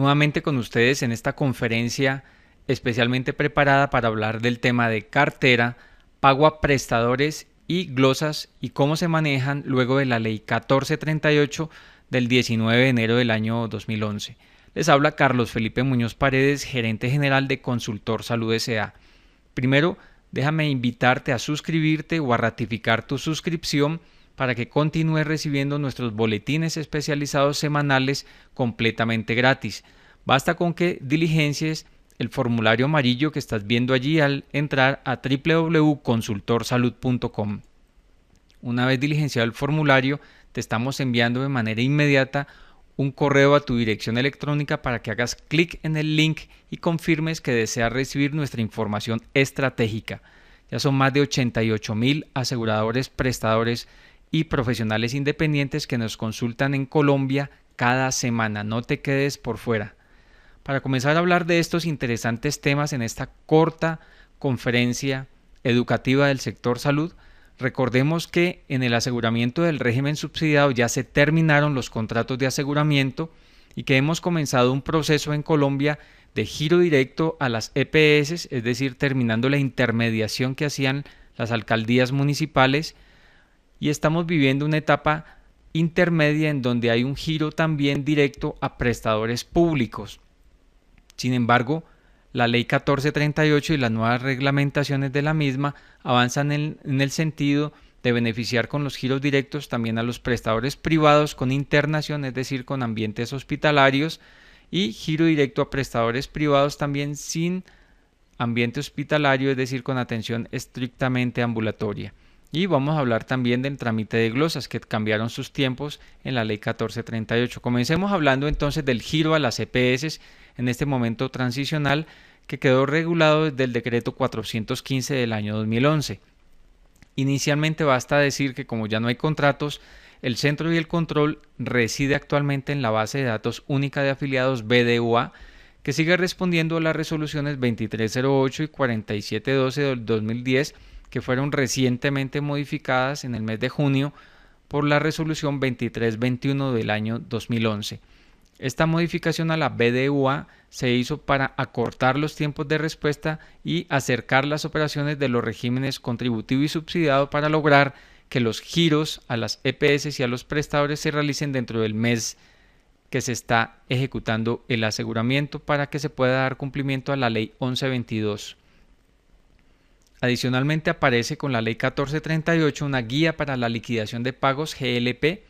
nuevamente con ustedes en esta conferencia especialmente preparada para hablar del tema de cartera, pago a prestadores y glosas y cómo se manejan luego de la ley 1438 del 19 de enero del año 2011. Les habla Carlos Felipe Muñoz Paredes, gerente general de Consultor Salud S.A. Primero, déjame invitarte a suscribirte o a ratificar tu suscripción para que continúes recibiendo nuestros boletines especializados semanales completamente gratis. Basta con que diligencies el formulario amarillo que estás viendo allí al entrar a www.consultorsalud.com. Una vez diligenciado el formulario, te estamos enviando de manera inmediata un correo a tu dirección electrónica para que hagas clic en el link y confirmes que deseas recibir nuestra información estratégica. Ya son más de 88,000 aseguradores, prestadores y profesionales independientes que nos consultan en Colombia cada semana. No te quedes por fuera. Para comenzar a hablar de estos interesantes temas en esta corta conferencia educativa del sector salud, recordemos que en el aseguramiento del régimen subsidiado ya se terminaron los contratos de aseguramiento y que hemos comenzado un proceso en Colombia de giro directo a las EPS, es decir, terminando la intermediación que hacían las alcaldías municipales, y estamos viviendo una etapa intermedia en donde hay un giro también directo a prestadores públicos. Sin embargo, la ley 1438 y las nuevas reglamentaciones de la misma avanzan en el sentido de beneficiar con los giros directos también a los prestadores privados con internación, es decir, con ambientes hospitalarios, y giro directo a prestadores privados también sin ambiente hospitalario, es decir, con atención estrictamente ambulatoria. Y vamos a hablar también del trámite de glosas que cambiaron sus tiempos en la ley 1438. Comencemos hablando entonces del giro a las EPS en este momento transicional que quedó regulado desde el decreto 415 del año 2011. Inicialmente basta decir que como ya no hay contratos, el centro y el control reside actualmente en la base de datos única de afiliados BDUA, que sigue respondiendo a las resoluciones 2308 y 4712 del 2010, que fueron recientemente modificadas en el mes de junio por la resolución 2321 del año 2011. Esta modificación a la BDUA se hizo para acortar los tiempos de respuesta y acercar las operaciones de los regímenes contributivo y subsidiado para lograr que los giros a las EPS y a los prestadores se realicen dentro del mes que se está ejecutando el aseguramiento para que se pueda dar cumplimiento a la ley 1122. Adicionalmente aparece con la ley 1438 una guía para la liquidación de pagos GLP,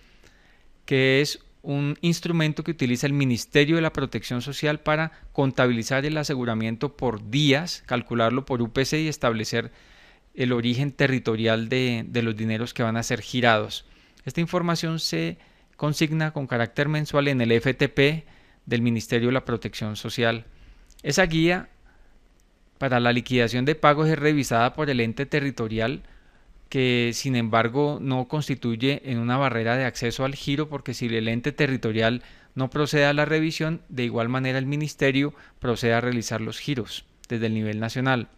que es un instrumento que utiliza el Ministerio de la Protección Social para contabilizar el aseguramiento por días, calcularlo por UPC y establecer el origen territorial de los dineros que van a ser girados. Esta información se consigna con carácter mensual en el FTP del Ministerio de la Protección Social. Esa guía para la liquidación de pagos es revisada por el ente territorial, que sin embargo no constituye en una barrera de acceso al giro, porque si el ente territorial no procede a la revisión, de igual manera el ministerio procede a realizar los giros desde el nivel nacional.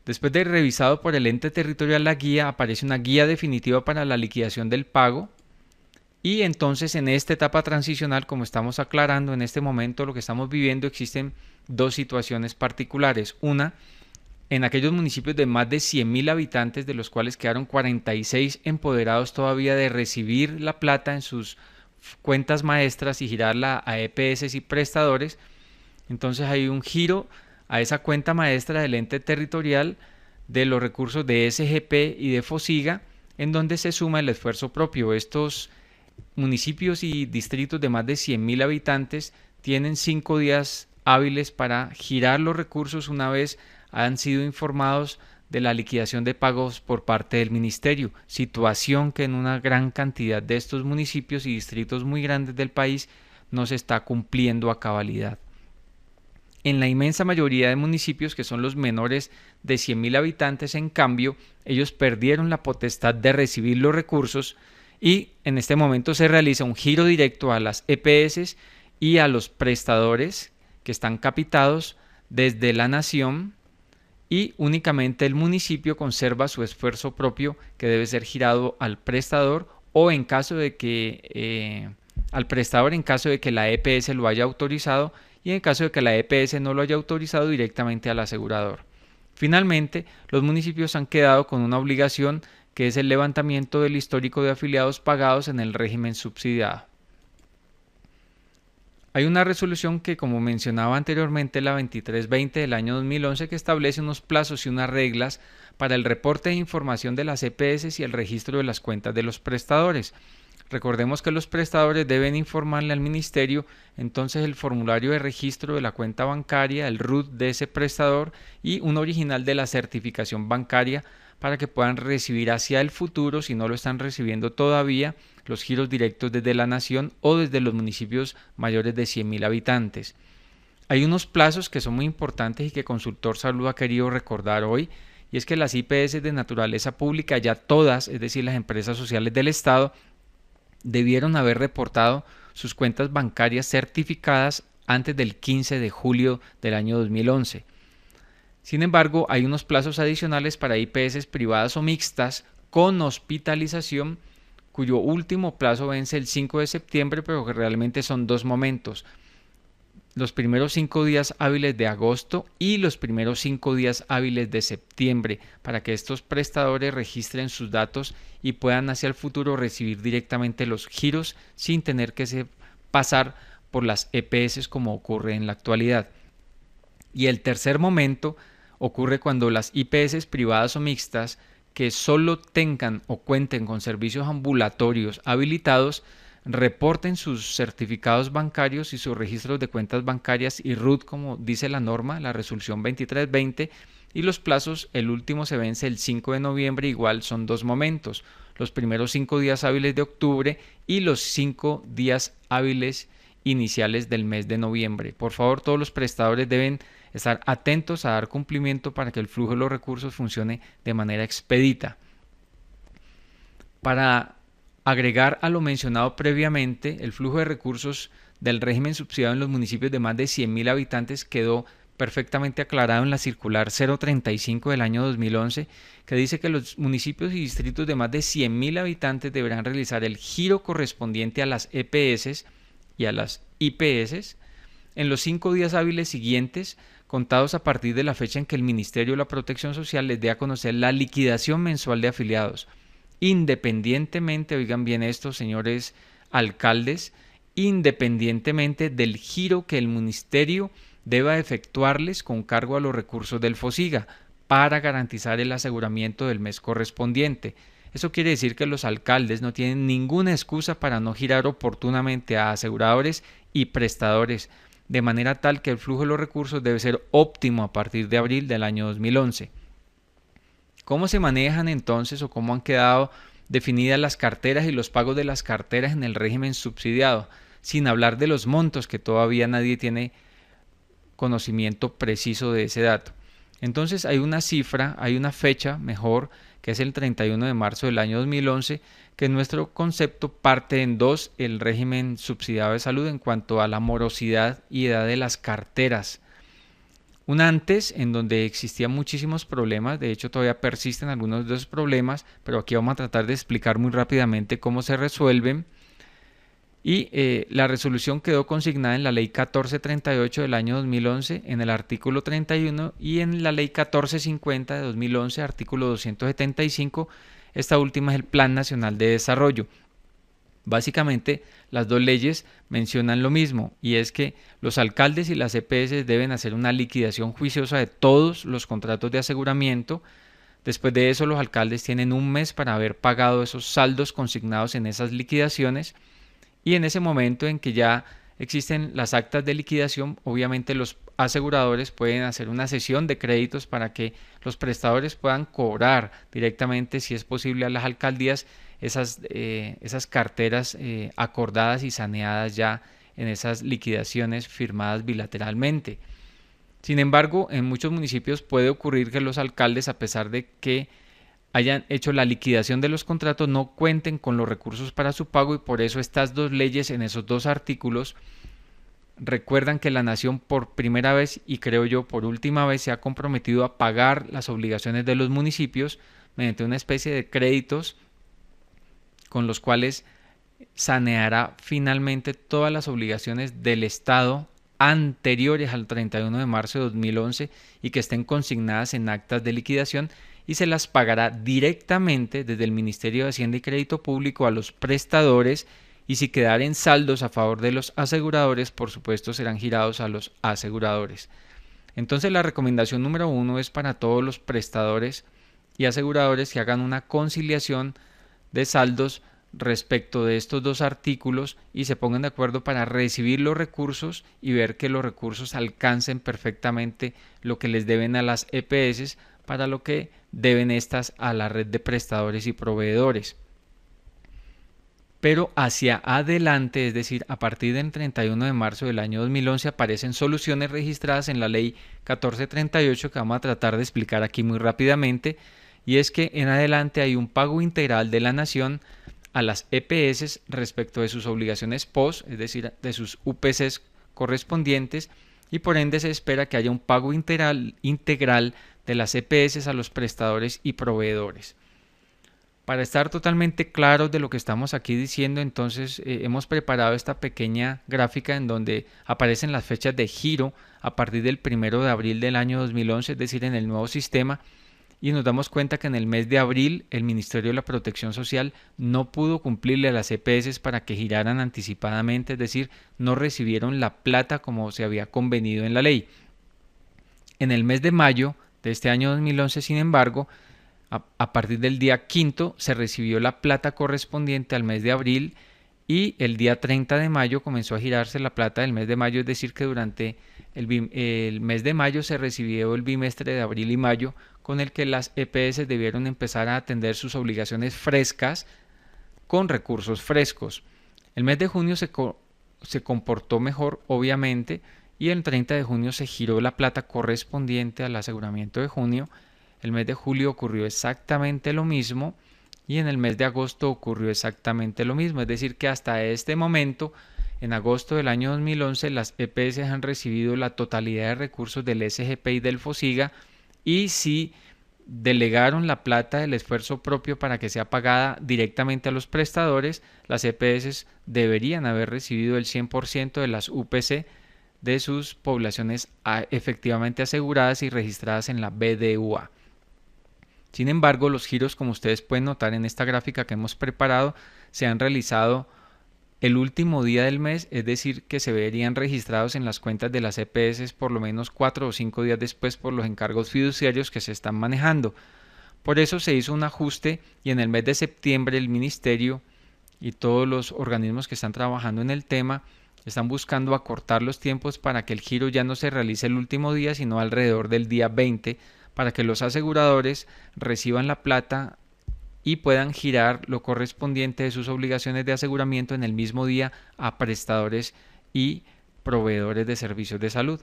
Después de revisado por el ente territorial la guía, aparece una guía definitiva para la liquidación del pago, y entonces en esta etapa transicional, como estamos aclarando en este momento lo que estamos viviendo, existen dos situaciones particulares. Una, en aquellos municipios de más de 100,000 habitantes, de los cuales quedaron 46 empoderados todavía de recibir la plata en sus cuentas maestras y girarla a EPS y prestadores. Entonces hay un giro a esa cuenta maestra del ente territorial de los recursos de SGP y de FOSIGA, en donde se suma el esfuerzo propio. Estos municipios y distritos de más de 100,000 habitantes tienen 5 días hábiles para girar los recursos una vez han sido informados de la liquidación de pagos por parte del ministerio, situación que en una gran cantidad de estos municipios y distritos muy grandes del país no se está cumpliendo a cabalidad. En la inmensa mayoría de municipios, que son los menores de 100,000 habitantes, en cambio, ellos perdieron la potestad de recibir los recursos y en este momento se realiza un giro directo a las EPS y a los prestadores que están capitados desde la nación, y únicamente el municipio conserva su esfuerzo propio que debe ser girado al prestador, o en caso de que al prestador en caso de que la EPS lo haya autorizado y en caso de que la EPS no lo haya autorizado directamente al asegurador. Finalmente, los municipios han quedado con una obligación que es el levantamiento del histórico de afiliados pagados en el régimen subsidiado. Hay una resolución que, como mencionaba anteriormente, la 2320 del año 2011, que establece unos plazos y unas reglas para el reporte de información de las EPS y el registro de las cuentas de los prestadores. Recordemos que los prestadores deben informarle al ministerio entonces el formulario de registro de la cuenta bancaria, el RUT de ese prestador y un original de la certificación bancaria para que puedan recibir hacia el futuro, si no lo están recibiendo todavía, los giros directos desde la nación o desde los municipios mayores de 100.000 habitantes. Hay unos plazos que son muy importantes y que Consultor Salud ha querido recordar hoy, y es que las IPS de naturaleza pública, ya todas, es decir, las empresas sociales del Estado, debieron haber reportado sus cuentas bancarias certificadas antes del 15 de julio del año 2011. Sin embargo, hay unos plazos adicionales para IPS privadas o mixtas con hospitalización, cuyo último plazo vence el 5 de septiembre, pero que realmente son dos momentos: los primeros 5 días hábiles de agosto y los primeros 5 días hábiles de septiembre, para que estos prestadores registren sus datos y puedan hacia el futuro recibir directamente los giros sin tener que pasar por las EPS como ocurre en la actualidad. Y el tercer momento ocurre cuando las IPS privadas o mixtas que solo tengan o cuenten con servicios ambulatorios habilitados reporten sus certificados bancarios y sus registros de cuentas bancarias y RUT, como dice la norma, la resolución 2320, y los plazos, el último se vence el 5 de noviembre, igual son dos momentos: los primeros 5 días hábiles de octubre y los 5 días hábiles iniciales del mes de noviembre. Por favor, todos los prestadores deben estar atentos a dar cumplimiento para que el flujo de los recursos funcione de manera expedita. Para agregar a lo mencionado previamente, el flujo de recursos del régimen subsidiado en los municipios de más de 100.000 habitantes quedó perfectamente aclarado en la circular 035 del año 2011, que dice que los municipios y distritos de más de 100.000 habitantes deberán realizar el giro correspondiente a las EPS y a las IPS en los 5 días hábiles siguientes, contados a partir de la fecha en que el Ministerio de la Protección Social les dé a conocer la liquidación mensual de afiliados, independientemente, oigan bien esto, señores alcaldes, independientemente del giro que el ministerio deba efectuarles con cargo a los recursos del FOSIGA para garantizar el aseguramiento del mes correspondiente. Eso quiere decir que los alcaldes no tienen ninguna excusa para no girar oportunamente a aseguradores y prestadores, de manera tal que el flujo de los recursos debe ser óptimo a partir de abril del año 2011. ¿Cómo se manejan entonces o cómo han quedado definidas las carteras y los pagos de las carteras en el régimen subsidiado? Sin hablar de los montos, que todavía nadie tiene conocimiento preciso de ese dato. Entonces hay una cifra, hay una fecha mejor, que es el 31 de marzo del año 2011, que en nuestro concepto parte en dos el régimen subsidiado de salud en cuanto a la morosidad y edad de las carteras. Una antes, en donde existían muchísimos problemas, de hecho todavía persisten algunos de esos problemas, pero aquí vamos a tratar de explicar muy rápidamente cómo se resuelven. Y la resolución quedó consignada en la Ley 1438 del año 2011, en el artículo 31, y en la Ley 1450 de 2011, artículo 275, esta última es el Plan Nacional de Desarrollo. Básicamente, las dos leyes mencionan lo mismo, y es que los alcaldes y las EPS deben hacer una liquidación juiciosa de todos los contratos de aseguramiento. Después de eso, los alcaldes tienen un mes para haber pagado esos saldos consignados en esas liquidaciones, y en ese momento en que ya existen las actas de liquidación, obviamente los aseguradores pueden hacer una cesión de créditos para que los prestadores puedan cobrar directamente, si es posible, a las alcaldías esas carteras acordadas y saneadas ya en esas liquidaciones firmadas bilateralmente. Sin embargo, en muchos municipios puede ocurrir que los alcaldes, a pesar de que hayan hecho la liquidación de los contratos, no cuenten con los recursos para su pago, y por eso estas dos leyes en esos dos artículos recuerdan que la nación por primera vez y creo yo por última vez se ha comprometido a pagar las obligaciones de los municipios mediante una especie de créditos con los cuales saneará finalmente todas las obligaciones del Estado anteriores al 31 de marzo de 2011 y que estén consignadas en actas de liquidación, y se las pagará directamente desde el Ministerio de Hacienda y Crédito Público a los prestadores, y si quedaren saldos a favor de los aseguradores, por supuesto serán girados a los aseguradores. Entonces la recomendación número 1 es para todos los prestadores y aseguradores que hagan una conciliación de saldos respecto de estos dos artículos y se pongan de acuerdo para recibir los recursos y ver que los recursos alcancen perfectamente lo que les deben a las EPS para lo que deben estas a la red de prestadores y proveedores. Pero hacia adelante, es decir, a partir del 31 de marzo del año 2011, aparecen soluciones registradas en la ley 1438 que vamos a tratar de explicar aquí muy rápidamente, y es que en adelante hay un pago integral de la nación a las EPS respecto de sus obligaciones POS, es decir, de sus UPCs correspondientes, y por ende se espera que haya un pago integral de las EPS a los prestadores y proveedores. Para estar totalmente claros de lo que estamos aquí diciendo, entonces hemos preparado esta pequeña gráfica en donde aparecen las fechas de giro a partir del 1 de abril del año 2011, es decir, en el nuevo sistema, y nos damos cuenta que en el mes de abril el Ministerio de la Protección Social no pudo cumplirle a las EPS para que giraran anticipadamente, es decir, no recibieron la plata como se había convenido en la ley. En el mes de mayo de este año 2011, sin embargo, a partir del día 5 se recibió la plata correspondiente al mes de abril, y el día 30 de mayo comenzó a girarse la plata del mes de mayo, es decir, que durante el mes de mayo se recibió el bimestre de abril y mayo, con el que las EPS debieron empezar a atender sus obligaciones frescas con recursos frescos. El mes de junio se comportó mejor, obviamente, y el 30 de junio se giró la plata correspondiente al aseguramiento de junio. El mes de julio ocurrió exactamente lo mismo, y en el mes de agosto ocurrió exactamente lo mismo, es decir que hasta este momento, en agosto del año 2011, las EPS han recibido la totalidad de recursos del SGP y del FOSIGA, y si delegaron la plata del esfuerzo propio para que sea pagada directamente a los prestadores, las EPS deberían haber recibido el 100% de las UPC de sus poblaciones efectivamente aseguradas y registradas en la BDUA. Sin embargo, los giros, como ustedes pueden notar en esta gráfica que hemos preparado, se han realizado el último día del mes, es decir, que se verían registrados en las cuentas de las EPS por lo menos 4 o 5 días después por los encargos fiduciarios que se están manejando. Por eso se hizo un ajuste, y en el mes de septiembre el Ministerio y todos los organismos que están trabajando en el tema están buscando acortar los tiempos para que el giro ya no se realice el último día, sino alrededor del día 20, para que los aseguradores reciban la plata y puedan girar lo correspondiente de sus obligaciones de aseguramiento en el mismo día a prestadores y proveedores de servicios de salud.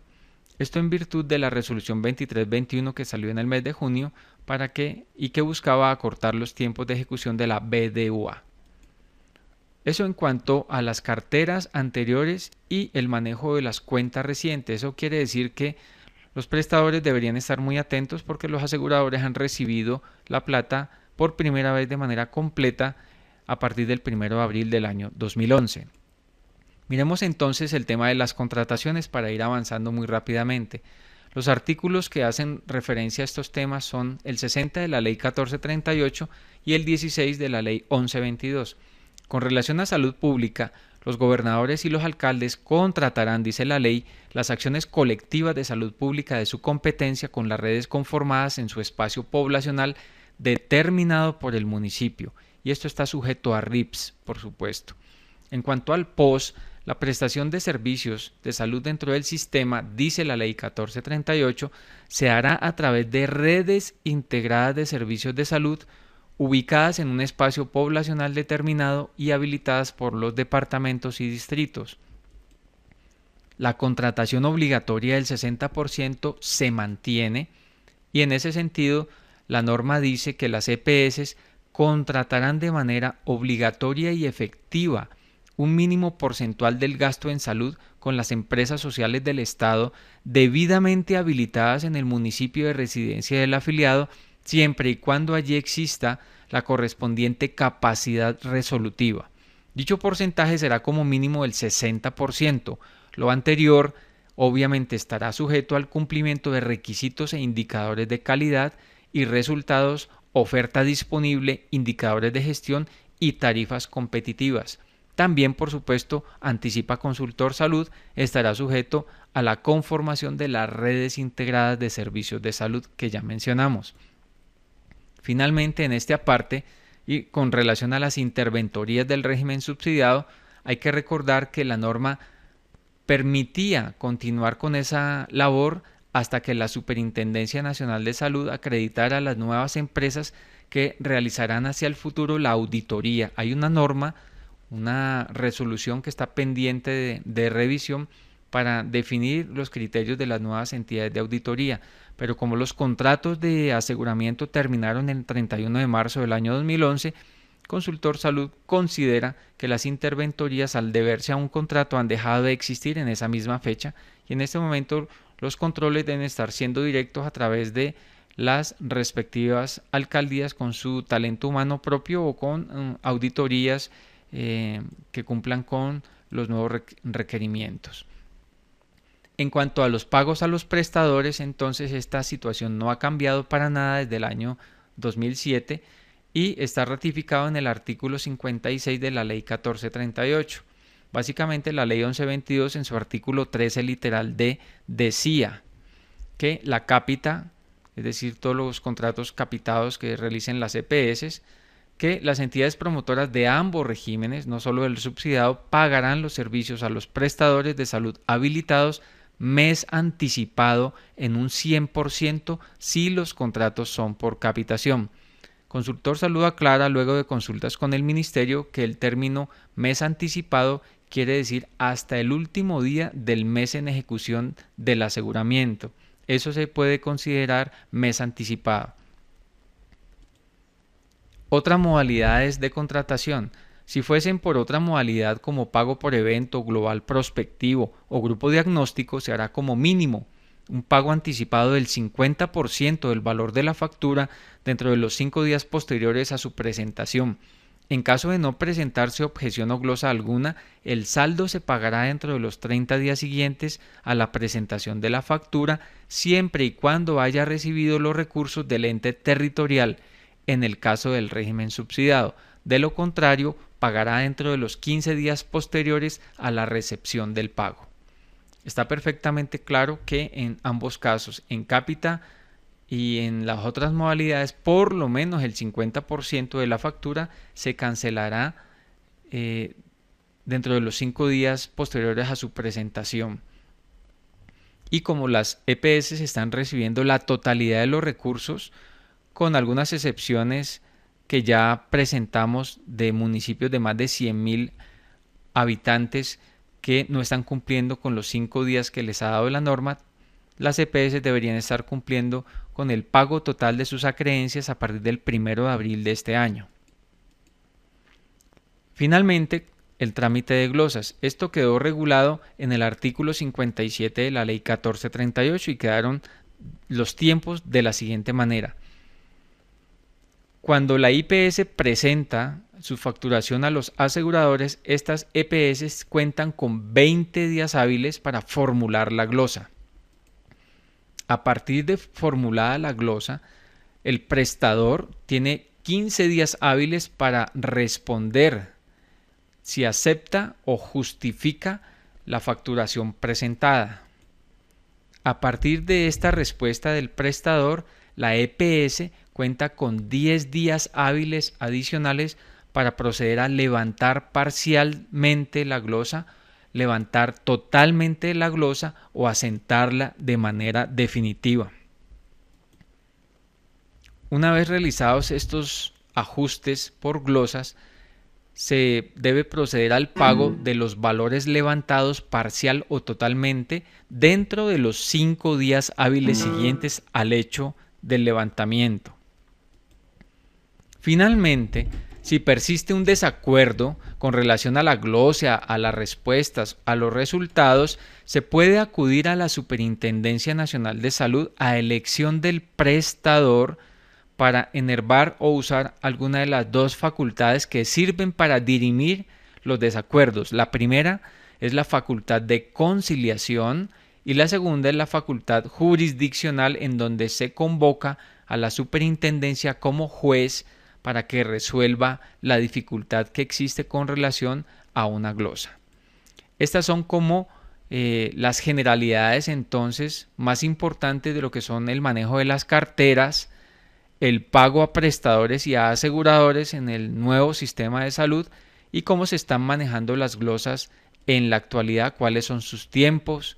Esto en virtud de la resolución 2321 que salió en el mes de junio que buscaba acortar los tiempos de ejecución de la BDUA. Eso en cuanto a las carteras anteriores y el manejo de las cuentas recientes. Eso quiere decir que los prestadores deberían estar muy atentos porque los aseguradores han recibido la plata por primera vez de manera completa a partir del 1 de abril del año 2011. Miremos entonces el tema de las contrataciones para ir avanzando muy rápidamente. Los artículos que hacen referencia a estos temas son el 60 de la ley 1438 y el 16 de la ley 1122. Con relación a salud pública, los gobernadores y los alcaldes contratarán, dice la ley, las acciones colectivas de salud pública de su competencia con las redes conformadas en su espacio poblacional determinado por el municipio, y esto está sujeto a RIPS, por supuesto. En cuanto al POS, la prestación de servicios de salud dentro del sistema, dice la ley 1438, se hará a través de redes integradas de servicios de salud ubicadas en un espacio poblacional determinado y habilitadas por los departamentos y distritos. La contratación obligatoria del 60% se mantiene, y en ese sentido la norma dice que las EPS contratarán de manera obligatoria y efectiva un mínimo porcentual del gasto en salud con las empresas sociales del Estado debidamente habilitadas en el municipio de residencia del afiliado, siempre y cuando allí exista la correspondiente capacidad resolutiva. Dicho porcentaje será como mínimo del 60%. Lo anterior obviamente estará sujeto al cumplimiento de requisitos e indicadores de calidad y resultados, oferta disponible, indicadores de gestión y tarifas competitivas. También, por supuesto, anticipa Consultor Salud, estará sujeto a la conformación de las redes integradas de servicios de salud que ya mencionamos. Finalmente, en este aparte, y con relación a las interventorías del régimen subsidiado, hay que recordar que la norma permitía continuar con esa labor hasta que la Superintendencia Nacional de Salud acreditara a las nuevas empresas que realizarán hacia el futuro la auditoría. Hay una norma, una resolución que está pendiente de revisión para definir los criterios de las nuevas entidades de auditoría, pero como los contratos de aseguramiento terminaron el 31 de marzo del año 2011, Consultor Salud considera que las interventorías, al deberse a un contrato, han dejado de existir en esa misma fecha y en este momento los controles deben estar siendo directos a través de las respectivas alcaldías con su talento humano propio o con auditorías que cumplan con los nuevos requerimientos. En cuanto a los pagos a los prestadores, entonces esta situación no ha cambiado para nada desde el año 2007 y está ratificado en el artículo 56 de la Ley 1438. Básicamente la Ley 1122 en su artículo 13 literal D decía que la cápita, es decir, todos los contratos capitados que realicen las EPS, que las entidades promotoras de ambos regímenes, no solo del subsidiado, pagarán los servicios a los prestadores de salud habilitados mes anticipado en un 100% si los contratos son por capitación. Consultor Salud aclara luego de consultas con el Ministerio que el término mes anticipado quiere decir hasta el último día del mes en ejecución del aseguramiento. Eso se puede considerar mes anticipado. Otras modalidades de contratación. Si fuesen por otra modalidad como pago por evento, global prospectivo o grupo diagnóstico, se hará como mínimo un pago anticipado del 50% del valor de la factura dentro de los 5 días posteriores a su presentación. En caso de no presentarse objeción o glosa alguna, el saldo se pagará dentro de los 30 días siguientes a la presentación de la factura, siempre y cuando haya recibido los recursos del ente territorial, en el caso del régimen subsidiado. De lo contrario, pagará dentro de los 15 días posteriores a la recepción del pago. Está perfectamente claro que en ambos casos, en cápita y en las otras modalidades, por lo menos el 50% de la factura se cancelará dentro de los 5 días posteriores a su presentación. Y como las EPS están recibiendo la totalidad de los recursos, con algunas excepciones que ya presentamos de municipios de más de 100.000 habitantes que no están cumpliendo con los 5 días que les ha dado la norma, las EPS deberían estar cumpliendo con el pago total de sus acreencias a partir del 1 de abril de este año. Finalmente, el trámite de glosas. Esto quedó regulado en el artículo 57 de la Ley 1438 y quedaron los tiempos de la siguiente manera. Cuando la IPS presenta su facturación a los aseguradores, estas EPS cuentan con 20 días hábiles para formular la glosa. A partir de formulada la glosa, el prestador tiene 15 días hábiles para responder si acepta o justifica la facturación presentada. A partir de esta respuesta del prestador, la EPS cuenta con 10 días hábiles adicionales para proceder a levantar parcialmente la glosa, levantar totalmente la glosa o asentarla de manera definitiva. Una vez realizados estos ajustes por glosas, se debe proceder al pago de los valores levantados parcial o totalmente dentro de los 5 días hábiles siguientes al hecho del levantamiento. Finalmente, si persiste un desacuerdo con relación a la glosa, a las respuestas, a los resultados, se puede acudir a la Superintendencia Nacional de Salud a elección del prestador para enervar o usar alguna de las dos facultades que sirven para dirimir los desacuerdos. La primera es la facultad de conciliación y la segunda es la facultad jurisdiccional, en donde se convoca a la superintendencia como juez para que resuelva la dificultad que existe con relación a una glosa. Estas son como las generalidades entonces más importantes de lo que son el manejo de las carteras, el pago a prestadores y a aseguradores en el nuevo sistema de salud y cómo se están manejando las glosas en la actualidad, cuáles son sus tiempos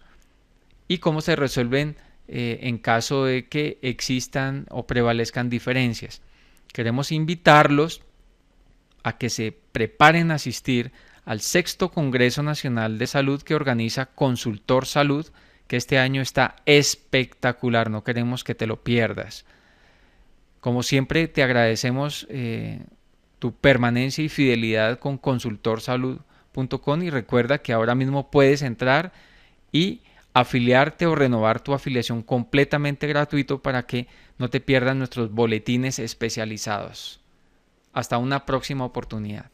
y cómo se resuelven en caso de que existan o prevalezcan diferencias. Queremos invitarlos a que se preparen a asistir al 6º Congreso Nacional de Salud que organiza Consultor Salud, que este año está espectacular, no queremos que te lo pierdas. Como siempre, te agradecemos tu permanencia y fidelidad con consultorsalud.com y recuerda que ahora mismo puedes entrar y afiliarte o renovar tu afiliación completamente gratuito para que no te pierdas nuestros boletines especializados. Hasta una próxima oportunidad.